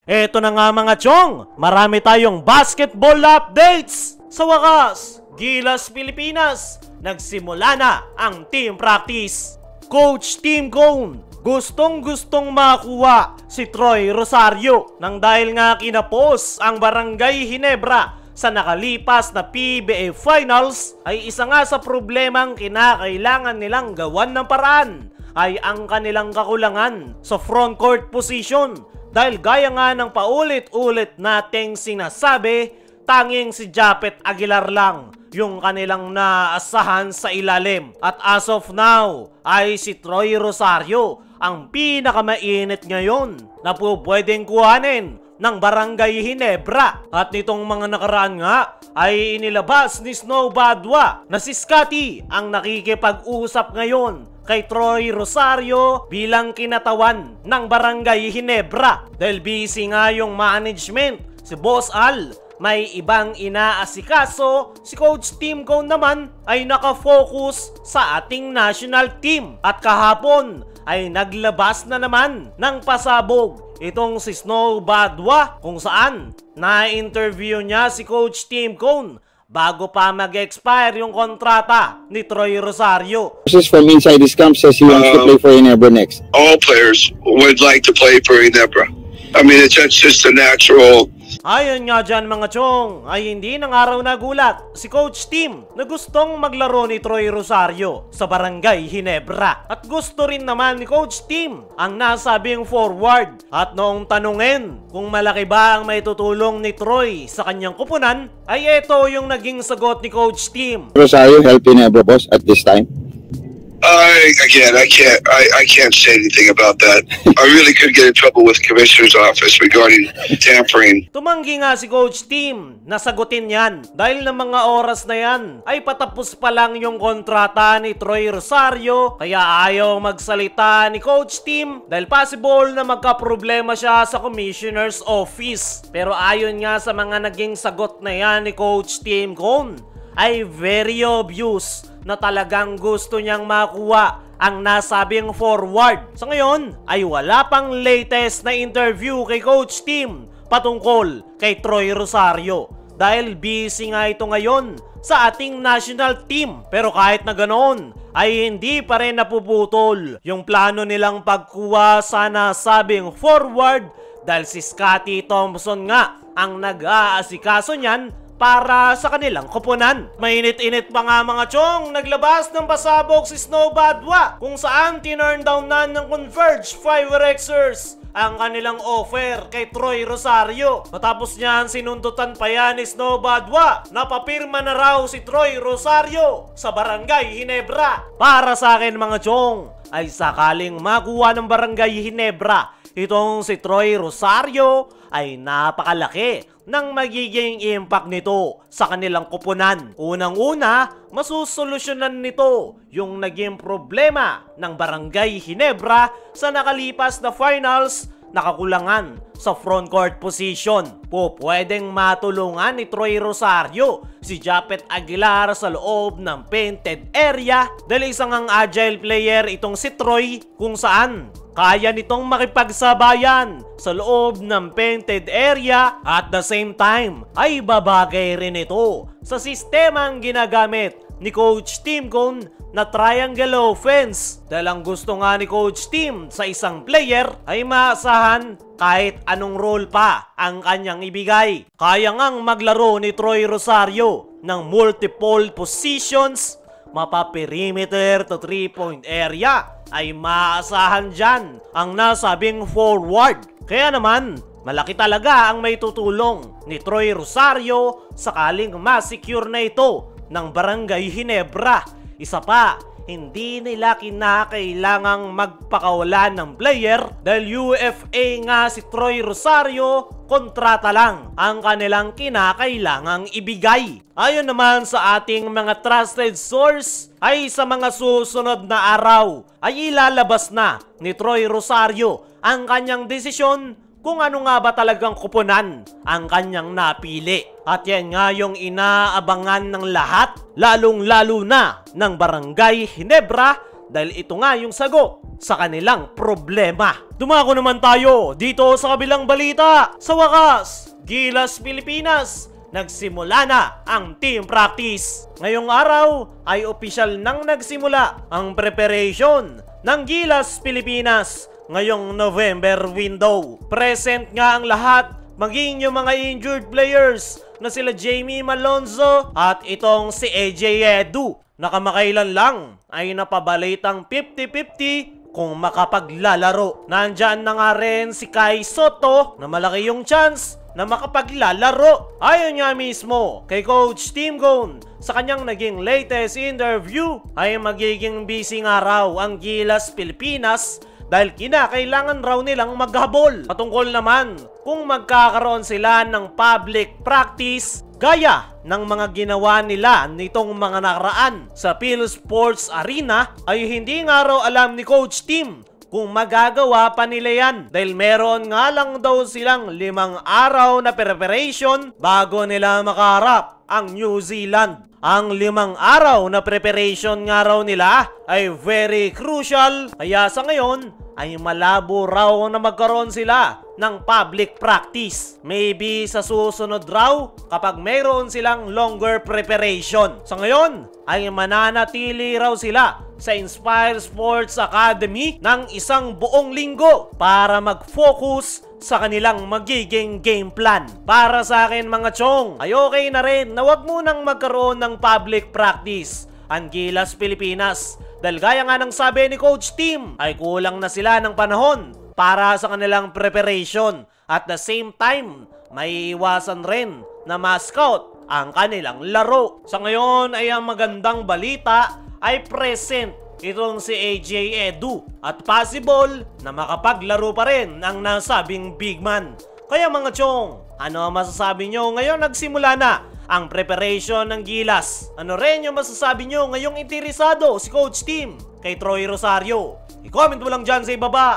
Eto na nga mga chong, marami tayong basketball updates! Sa wakas, Gilas Pilipinas, nagsimula na ang team practice. Coach Tim Cone, gustong-gustong makuha si Troy Rosario nang dahil nga kinapos ang Barangay Ginebra sa nakalipas na PBA Finals ay isa nga sa problemang kinakailangan nilang gawan ng paraan ay ang kanilang kakulangan sa front court position. Dahil gaya nga ng paulit-ulit nating sinasabi, tanging si Japet Aguilar lang yung kanilang naasahan sa ilalim. At as of now, ay si Troy Rosario ang pinakamainit ngayon na po pwedeng kuhanin ng Barangay Ginebra. At nitong mga nakaraan nga ay inilabas ni Snow Badwa na si Scotty ang nakikipag-usap ngayon kay Troy Rosario bilang kinatawan ng Barangay Ginebra. Dahil busy nga yung management, si Boss Al may ibang inaasikaso, si Coach Tim Cone naman ay nakafocus sa ating national team. At kahapon ay naglabas na naman ng pasabog itong si Snow Badwa kung saan na-interview niya si Coach Tim Cone bago pa mag-expire yung kontrata ni Troy Rosario. This is from inside this camp says he wants to play for Ginebra next. All players would like to play for Ginebra. I mean, it's just a natural. Ayon nga dyan mga chong, ay hindi nang araw nagulat si Coach Tim na gustong maglaro ni Troy Rosario sa Barangay Ginebra. At gusto rin naman ni Coach Tim ang nasabing forward. At noong tanungin kung malaki ba ang may tutulong ni Troy sa kanyang kupunan, ay ito yung naging sagot ni Coach Tim. Rosario help Ginebra, boss, at this time? I can't say anything about that. I really could get in trouble with Commissioner's office regarding tampering. Tumanggi nga si Coach Tim na sagutin yan dahil ng mga oras na yan ay patapos pa lang yung kontrata ni Troy Rosario, kaya ayaw magsalita ni Coach Tim dahil possible na magka-problema siya sa Commissioner's office. Pero ayon nga sa mga naging sagot na yan ni Coach Tim Cone, ay very obvious na talagang gusto niyang makuha ang nasabing forward. Sa ngayon ay wala pang latest na interview kay Coach Tim patungkol kay Troy Rosario dahil busy nga ito ngayon sa ating national team. Pero kahit na ganoon ay hindi pa rin napuputol yung plano nilang pagkuha sa nasabing forward dahil si Scotty Thompson nga ang nag-aasikaso niyan para sa kanilang koponan. Mainit-init pa nga mga chong, naglabas ng pasabog si Snow Badwa kung saan tinurn down na ng Converge Fiberxers ang kanilang offer kay Troy Rosario. Matapos niyan, sinundutan pa yan ni Snow Badwa na papirma na raw si Troy Rosario sa Barangay Ginebra. Para sa akin mga chong, ay sakaling makuha ng Barangay Ginebra itong si Troy Rosario ay napakalaki ng magiging impact nito sa kanilang koponan. Unang-una, masusolusyonan nito yung naging problema ng Barangay Ginebra sa nakalipas na finals na kakulangan sa front court position. Pwedeng matulungan ni Troy Rosario si Japet Aguilar sa loob ng painted area dahil isang ang agile player itong si Troy kung saan kaya nitong makipagsabayan sa loob ng painted area at the same time ay babagay rin ito sa sistemang ginagamit ni Coach Tim Cone na triangle offense dahil ang gusto nga ni Coach Tim sa isang player ay maasahan kahit anong role pa ang kanyang ibigay. Kaya ngang maglaro ni Troy Rosario ng multiple positions, mapa-perimeter to 3-point area ay maasahan dyan ang nasabing forward. Kaya naman, malaki talaga ang may tutulong ni Troy Rosario sakaling ma-secure na ito ng Barangay Ginebra. Isa pa, hindi nila kinakailangang magpakawalan ng player dahil UFA nga si Troy Rosario, kontrata lang ang kanilang kinakailangang ibigay. Ayon naman sa ating mga trusted source, ay sa mga susunod na araw ay ilalabas na ni Troy Rosario ang kanyang desisyon kung ano nga ba talagang kuponan ang kanyang napili. At yan nga yung inaabangan ng lahat, lalong-lalo na ng Barangay Ginebra dahil ito nga yung sagot sa kanilang problema. Dumako naman tayo dito sa kabilang balita. Sa wakas, Gilas Pilipinas, nagsimula na ang team practice. Ngayong araw ay opisyal nang nagsimula ang preparation ng Gilas Pilipinas ngayong November window. Present nga ang lahat, maging yung mga injured players na sila Jamie Malonzo at itong si AJ Edu na kamakailan lang ay napabalitang 50-50 kung makapaglalaro. Nandyan na nga rin si Kai Soto na malaki yung chance na makapaglalaro. Ayon nga mismo kay Coach Tim Gon sa kanyang naging latest interview ay magiging busy nga raw ang Gilas Pilipinas dahil kinakailangan raw nilang maghabol. Patungkol naman kung magkakaroon sila ng public practice gaya ng mga ginawa nila nitong mga nakaraan sa Phil Sports Arena ay hindi nga raw alam ni Coach Tim kung magagawa pa nila yan dahil meron nga lang daw silang 5 araw na preparation bago nila makaharap ang New Zealand. Ang 5 araw na preparation nga raw nila ay very crucial kaya sa ngayon ay malabo raw na magkaroon sila ng public practice. Maybe sa susunod raw kapag mayroon silang longer preparation. Sa ngayon ay mananatili raw sila sa Inspire Sports Academy ng 1 buong linggo para mag-focus sa kanilang magiging game plan. Para sa akin mga chong, ay okay na rin na wag munang magkaroon ng public practice ang Gilas Pilipinas. Dahil gaya nga ng sabi ni Coach Tim, ay kulang na sila ng panahon para sa kanilang preparation. At the same time, may iwasan rin na ma-scout ang kanilang laro. Sa ngayon ay ang magandang balita ay present itong si AJ Edu at possible na makapaglaro pa rin ang nasabing big man. Kaya mga chong, ano masasabi nyo ngayon nagsimula na ang preparation ng Gilas? Ano rin yung masasabi nyo ngayong interesado si Coach Tim kay Troy Rosario? I-comment mo lang dyan sa ibaba.